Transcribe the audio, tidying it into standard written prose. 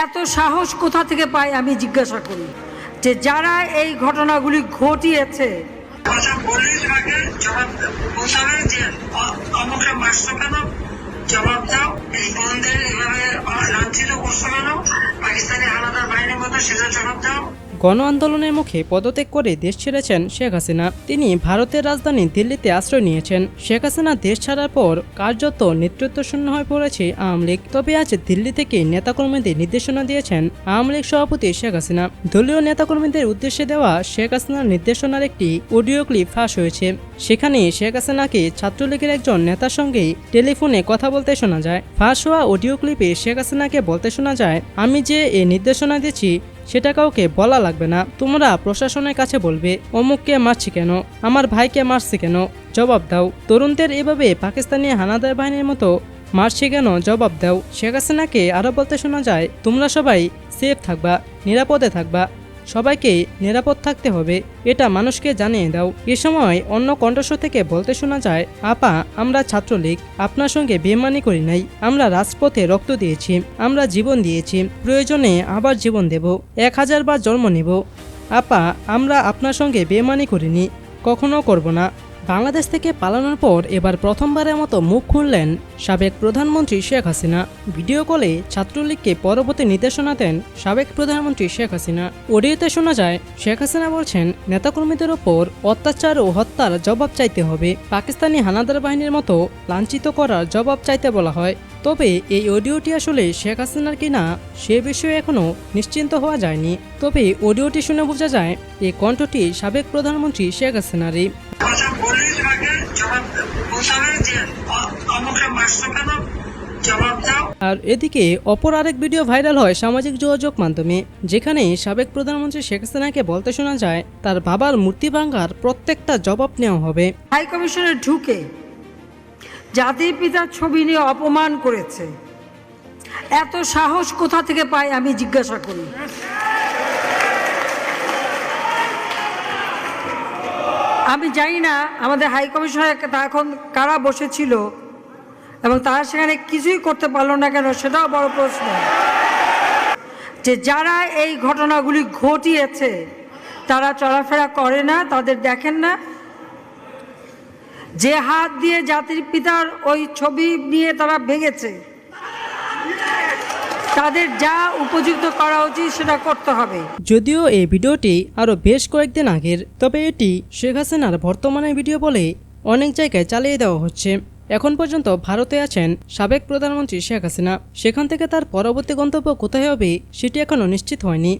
এত সাহস কোথা থেকে পায় আমি জিজ্ঞাসা করি, যে যারা এই ঘটনাগুলি ঘটিয়েছে জবাব দাও, এই বোনদের এভাবে লাঞ্ছিত করছো কেন, পাকিস্তানি হানাদার বাহিনীর মতো সেটা জবাব দাও। গণ আন্দোলনের মুখে পদত্যাগ করে দেশ ছেড়েছেন শেখ হাসিনা। তিনি ভারতের রাজধানী দিল্লিতে আশ্রয় নিয়েছেন। শেখ হাসিনা দেশ ছাড়ার পর কার্যত নেতৃত্ব শূন্য হয়ে পড়েছে আওয়ামী লীগ। তবে আজ দিল্লি থেকে নেতাকর্মীদের নির্দেশনা দিয়েছেন আওয়ামী লীগ সভাপতি শেখ হাসিনা। দলীয় নেতাকর্মীদের উদ্দেশ্যে দেওয়া শেখ হাসিনার নির্দেশনার একটি অডিও ক্লিপ ফাঁস হয়েছে। সেখানে শেখ হাসিনাকে ছাত্রলীগের একজন নেতার সঙ্গে টেলিফোনে কথা বলতে শোনা যায়। ফাঁস হওয়া অডিও ক্লিপে শেখ হাসিনাকে বলতে শোনা যায়, আমি যে এই নির্দেশনা দিচ্ছি সেটা কাউকে বলা লাগবে না, তোমরা প্রশাসনের কাছে বলবে অমুককে মারছি কেন, আমার ভাইকে মারছি কেন, জবাব দাও। তরুণদের এভাবে পাকিস্তানি হানাদার বাহিনীর মতো মারছি কেন, জবাব দাও। শেখ হাসিনাকে আরও বলতে শোনা যায়, তোমরা সবাই সেফ থাকবা, নিরাপদে থাকবা, সবাইকে নিরাপদ থাকতে হবে, এটা মানুষকে জানিয়ে দাও। এ সময় অন্য কণ্ঠস্বর থেকে বলতে শোনা যায়, আপা, আমরা ছাত্রলীগ আপনার সঙ্গে বেইমানি করি নাই, আমরা রাজপথে রক্ত দিয়েছি, আমরা জীবন দিয়েছি, প্রয়োজনে আবার জীবন দেব, 1000 বার জন্ম নেব। আপা, আমরা আপনার সঙ্গে বেইমানি করিনি, কখনো করব না। বাংলাদেশ থেকে পালানোর পর এবার প্রথমবারের মতো মুখ খুললেন সাবেক প্রধানমন্ত্রী শেখ হাসিনা। ভিডিও কলে ছাত্রলীগকে পরবর্তী নির্দেশনা দেন সাবেক প্রধানমন্ত্রী শেখ হাসিনা। অডিওতে শোনা যায়, শেখ হাসিনা বলছেন, নেতাকর্মীদের ওপর অত্যাচার ও হত্যার জবাব চাইতে হবে, পাকিস্তানি হানাদার বাহিনীর মতো লাঞ্ছিত করার জবাব চাইতে বলা হয়। তবে এই অডিওটি আসলে শেখ হাসিনার কিনা সে বিষয়ে এখনও নিশ্চিন্ত হওয়া যায়নি। তবে অডিওটি শুনে বোঝা যায় এই কণ্ঠটি সাবেক প্রধানমন্ত্রী শেখ হাসিনারই। আর এদিকে অপর আরেক ভিডিও ভাইরাল হয় সামাজিক যোগাযোগ মাধ্যমে, যেখানে সাবেক প্রধানমন্ত্রী শেখ হাসিনাকে বলতে শোনা যায়, তার বাবার মূর্তি ভাঙার প্রত্যেকটা জবাব নেওয়া হবে। হাই কমিশনে ঢুকে জাতির পিতার ছবি নিয়ে অপমান করেছে, এত সাহস কোথা থেকে পায় আমি জিজ্ঞাসা করি। আমি জানি না আমাদের হাই কমিশনে এখন কারা বসেছিল এবং তারা সেখানে কিছুই করতে পারলো না কেন, সেটাও বড় প্রশ্ন। যে যারা এই ঘটনাগুলি ঘটিয়েছে তারা চলাফেরা করে না, তাদের দেখেন না, যে হাত দিয়ে জাতির পিতার ওই ছবি নিয়ে তারা ভেঙেছে, তাদের যা উপযুক্ত করা উচিত সেটা করতে হবে। যদিও এই ভিডিওটি আরও বেশ কয়েকদিন আগের, তবে এটি শেখ হাসিনার বর্তমানে ভিডিও বলে অনেক জায়গায় চালিয়ে দেওয়া হচ্ছে। এখন পর্যন্ত ভারতে আছেন সাবেক প্রধানমন্ত্রী শেখ হাসিনা। সেখান থেকে তার পরবর্তী গন্তব্য কোথায় হবে সেটি এখনও নিশ্চিত হয়নি।